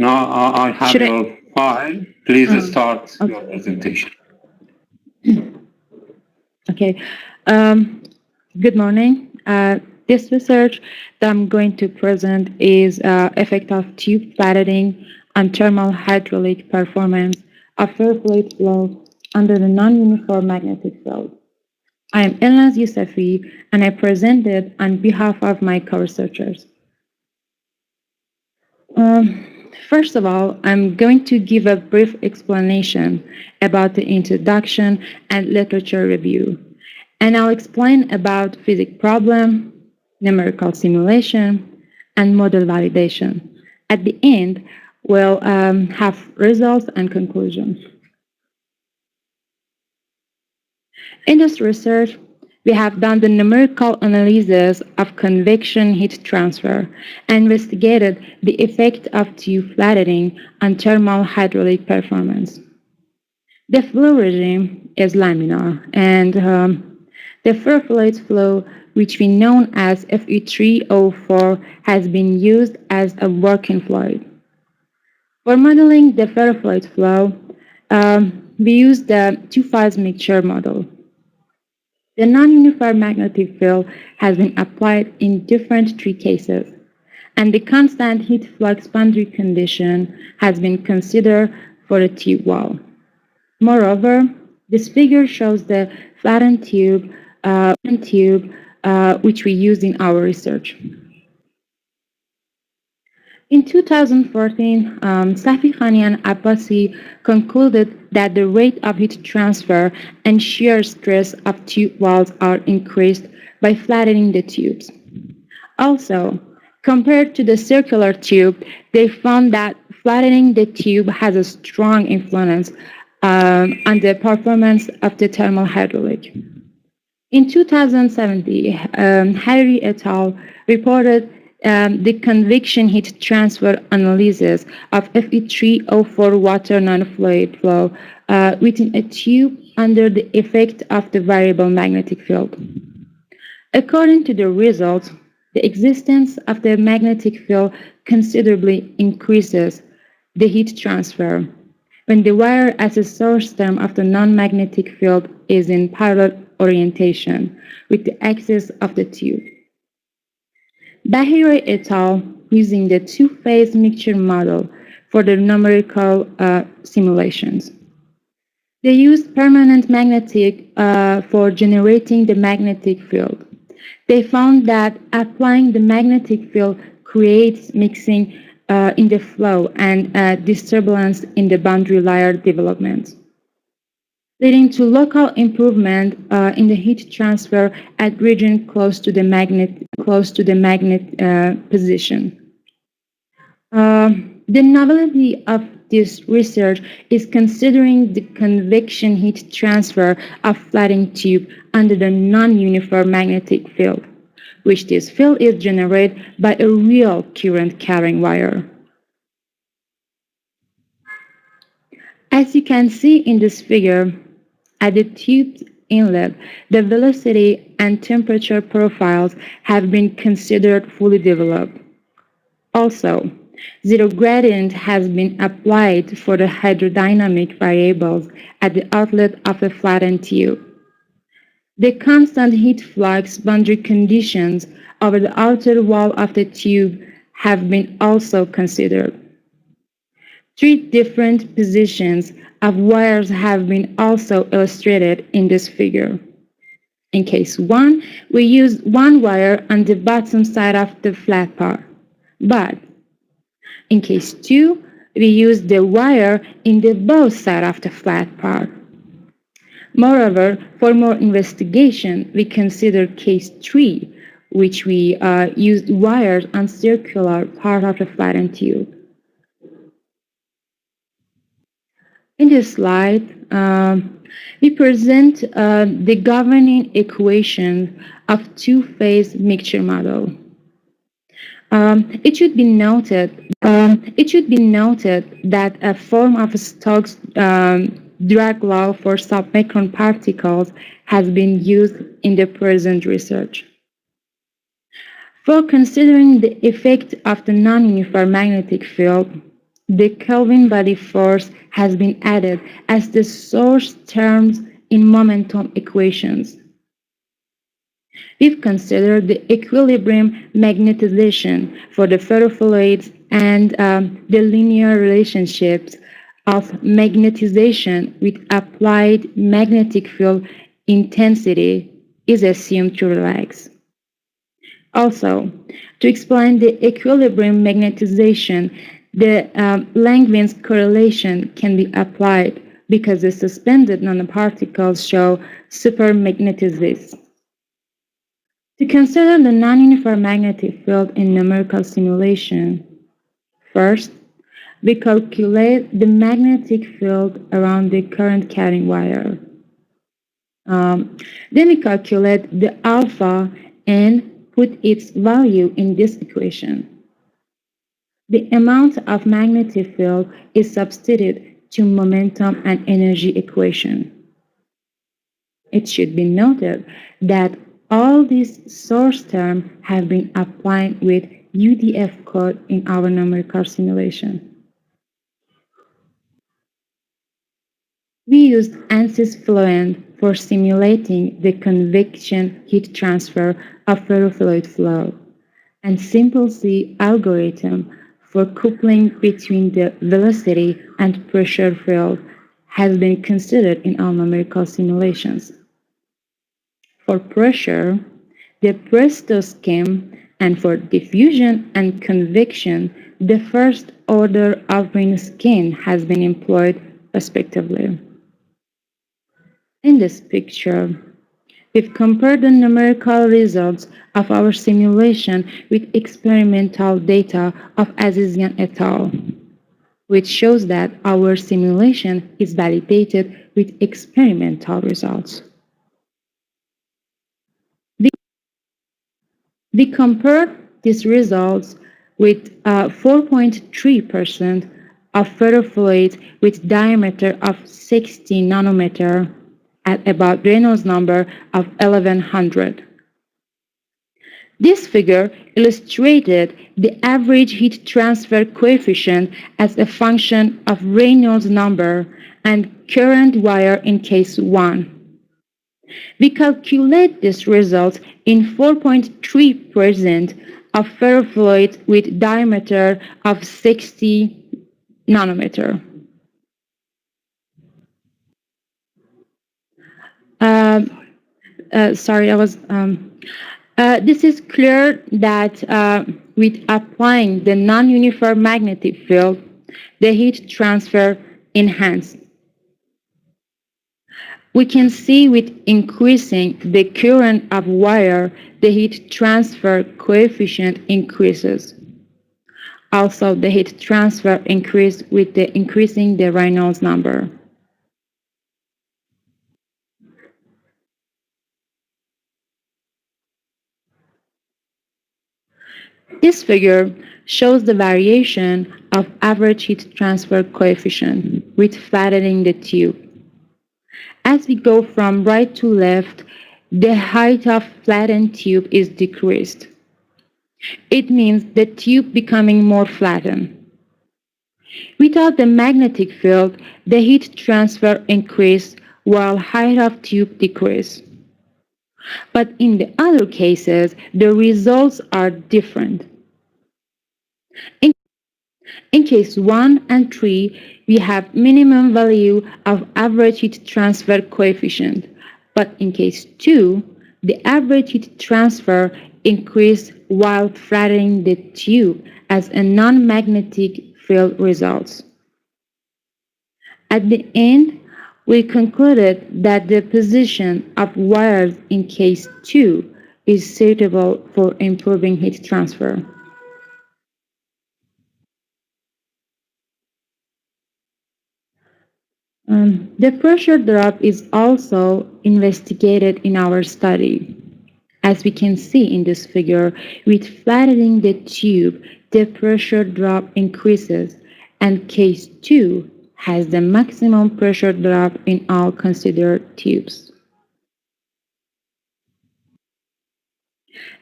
Now I have Should I? your file. Please Uh, start okay. your presentation. Okay. Um, Good morning. This research that I'm going to present is effect of tube flattening on thermal hydraulic performance of ferrofluid flow under the non-uniform magnetic field. I am Elnaz Yousefi, and I present it on behalf of my co-researchers. First of all, I'm going to give a brief explanation about the introduction and literature review, and I'll explain about physics problem, numerical simulation, and model validation. At the end, we'll have results and conclusions. In this research, we have done the numerical analysis of convection heat transfer and investigated the effect of tube flattening on thermal hydraulic performance. The flow regime is laminar, and the ferrofluid flow, which we know as Fe3O4, has been used as a working fluid. For modeling the ferrofluid flow, we use the two-phase mixture model. The non-uniform magnetic field has been applied in different three cases, and the constant heat flux boundary condition has been considered for the tube wall. Moreover, this figure shows the flattened tube which we used in our research. In 2014, Safi Khani and Abbasi concluded that the rate of heat transfer and shear stress of tube walls are increased by flattening the tubes. Also, compared to the circular tube, they found that flattening the tube has a strong influence on the performance of the thermal hydraulic. In 2017, Hariri et al. Reported the convection heat transfer analysis of Fe3O4 water non-fluid flow within a tube under the effect of the variable magnetic field. According to the results, the existence of the magnetic field considerably increases the heat transfer when the wire as a source term of the non-magnetic field is in parallel orientation with the axis of the tube. Bahiri et al. Using the two-phase mixture model for the numerical simulations. They used permanent magnetic for generating the magnetic field. They found that applying the magnetic field creates mixing in the flow and disturbance in the boundary layer development, leading to local improvement in the heat transfer at region close to the magnet position. The novelty of this research is considering the convection heat transfer of flattening tube under the non-uniform magnetic field, which this field is generated by a real current carrying wire. As you can see in this figure, at the tube's inlet, the velocity and temperature profiles have been considered fully developed. Also, zero gradient has been applied for the hydrodynamic variables at the outlet of a flattened tube. The constant heat flux boundary conditions over the outer wall of the tube have been also considered. Three different positions of wires have been also illustrated in this figure. In case 1, we used one wire on the bottom side of the flat part, but in case 2, we used the wire in the both side of the flat part. Moreover, for more investigation, we consider case 3, which we used wires on circular part of the flattened tube. In this slide, we present the governing equation of two-phase mixture model. It should be noted that a form of Stokes drag law for submicron particles has been used in the present research. For considering the effect of the non-uniform magnetic field, the Kelvin body force has been added as the source terms in momentum equations. We've considered the equilibrium magnetization for the ferrofluids and the linear relationships of magnetization with applied magnetic field intensity is assumed to relax. Also, to explain the equilibrium magnetization, the Langevins correlation can be applied because the suspended nanoparticles show supermagnetization. To consider the non-uniform magnetic field in numerical simulation, first, we calculate the magnetic field around the current carrying wire. Then we calculate the alpha and put its value in this equation. The amount of magnetic field is substituted to momentum and energy equation. It should be noted that all these source terms have been applied with UDF code in our numerical simulation. We used ANSYS Fluent for simulating the convection heat transfer of ferrofluid flow and Simple C algorithm for coupling between the velocity and pressure field has been considered in our numerical simulations. For pressure, the Presto scheme, and for diffusion and convection, the first order of Green scheme has been employed respectively. In this picture, we've compared the numerical results of our simulation with experimental data of Azizian et al., which shows that our simulation is validated with experimental results. We compared these results with 4.3% of ferrofluids with diameter of 60 nanometer at about Reynolds number of 1100. This figure illustrated the average heat transfer coefficient as a function of Reynolds number and current wire in case 1. We calculate this result in 4.3% of ferrofluid with diameter of 60 nanometer. This is clear that with applying the non-uniform magnetic field, the heat transfer enhanced. We can see with increasing the current of wire, the heat transfer coefficient increases. Also, the heat transfer increased with the increasing the Reynolds number. This figure shows the variation of average heat transfer coefficient with flattening the tube. As we go from right to left, the height of flattened tube is decreased. It means the tube becoming more flattened. Without the magnetic field, the heat transfer increased while height of tube decreased. But in the other cases, the results are different. In case 1 and 3, we have minimum value of average heat transfer coefficient, but in case 2, the average heat transfer increased while flattening the tube as a non-magnetic field results. At the end, we concluded that the position of wires in case 2 is suitable for improving heat transfer. The pressure drop is also investigated in our study. As we can see in this figure, with flattening the tube, the pressure drop increases, and case 2 has the maximum pressure drop in all considered tubes.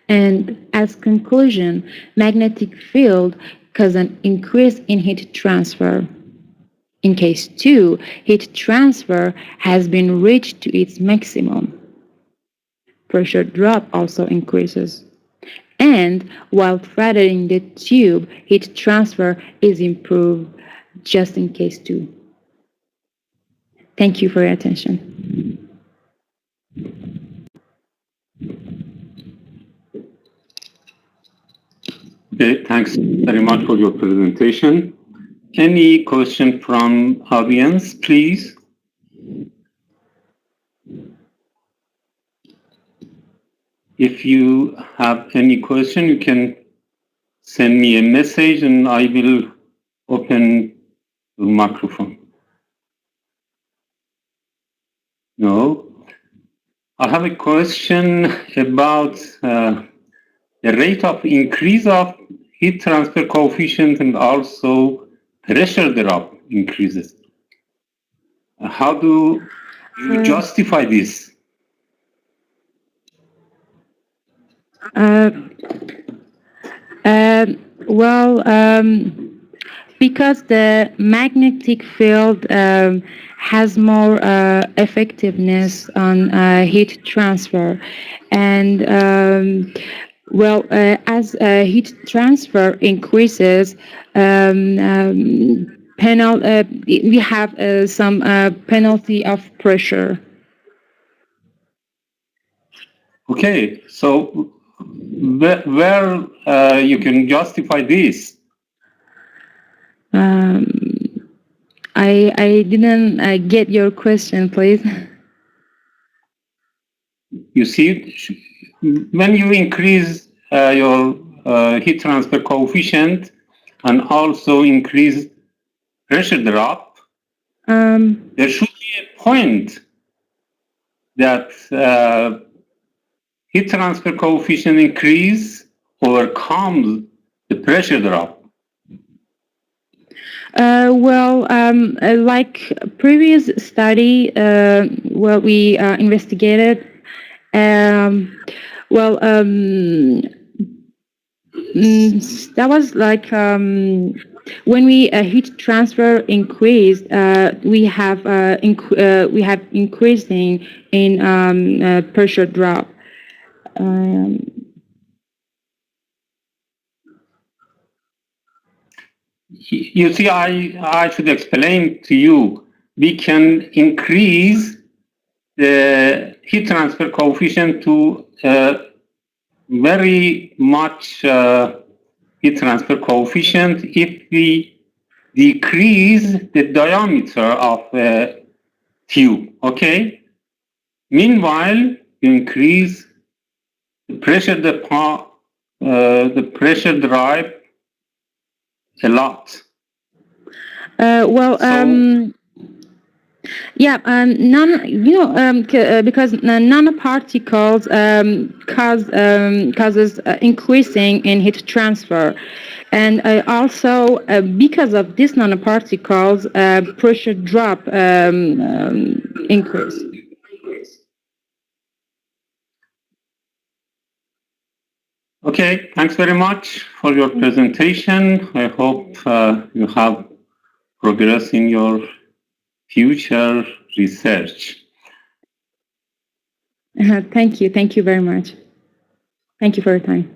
And as conclusion, magnetic field cause an increase in heat transfer. In case 2, heat transfer has been reached to its maximum. Pressure drop also increases. And while flattening the tube, heat transfer is improved just in case 2. Thank you for your attention. Okay, thanks very much for your presentation. Any question from audience, please? If you have any question, you can send me a message and I will open the microphone. No? I have a question about the rate of increase of heat transfer coefficient and also pressure drop increases. How do you justify this? Because the magnetic field has more effectiveness on heat transfer, and as heat transfer increases, we have some penalty of pressure. Okay, so where you can justify this? I didn't get your question, please. You see, when you increase your heat transfer coefficient and also increase pressure drop, there should be a point that heat transfer coefficient increase overcomes the pressure drop. Like previous study, we investigated. That was like when we heat transfer increased, we have increasing in pressure drop. You see, I should explain to you, we can increase the heat transfer coefficient to very much heat transfer coefficient if we decrease the diameter of the tube, okay? Meanwhile, you increase the pressure drive a lot. Because nanoparticles causes increasing in heat transfer, and also because of these nanoparticles, pressure drop increase. Okay, thanks very much for your presentation. I hope you have progress in your future research. Thank you very much. Thank you for your time.